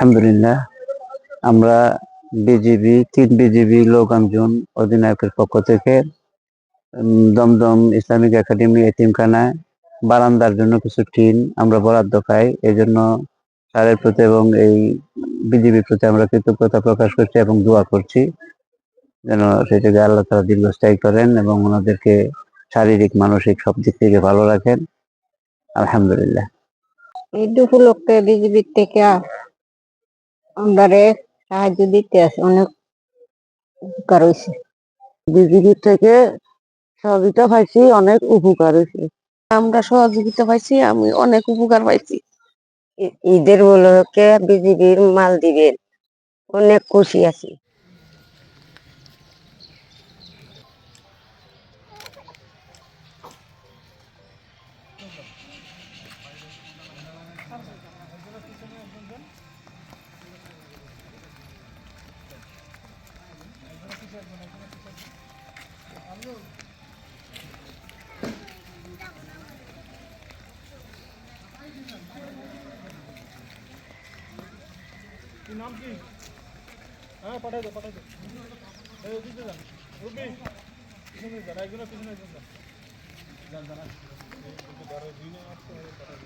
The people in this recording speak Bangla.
আলহামদুলিল্লাহ, আমরা বিজিবি লোকাঞ্জন অধিনায়কের পক্ষ থেকে দমদম ইসলামিক একাডেমি এতিমখানায় বারান্দার জন্য কিছু টিন আমরা বরাদ্দ পাই। এই জন্য স্যারের প্রতি এবং এই বিজিবির প্রতি আমরা কৃতজ্ঞতা প্রকাশ করছি এবং দোয়া করছি যেন সেটাকে আল্লাহ তাআলা দীর্ঘস্থায়ী করেন এবং ওনাদেরকে শারীরিক মানসিক সব দিক থেকে ভালো রাখেন। আলহামদুলিল্লাহ। ঈদ উপলক্ষে বিজিবির থেকে আমাদের সাহায্য দিতে আছে, অনেক উপকার হয়েছে। বিজিবির থেকে সহযোগিতা পাইছি, অনেক উপকার হয়েছে। আমরা সহযোগিতা পাইছি, আমি অনেক উপকার পাইছি। ঈদের উপলক্ষে বিজিবির মাল দিবেন, অনেক খুশি আছি। নাম কি? হ্যাঁ, পাঠাই দো। এই দিকে যান, রুবি পিছনে যান, একজনের পিছনে একজন যান। ধরো দুই নাম আসছে, পাঠাই দো।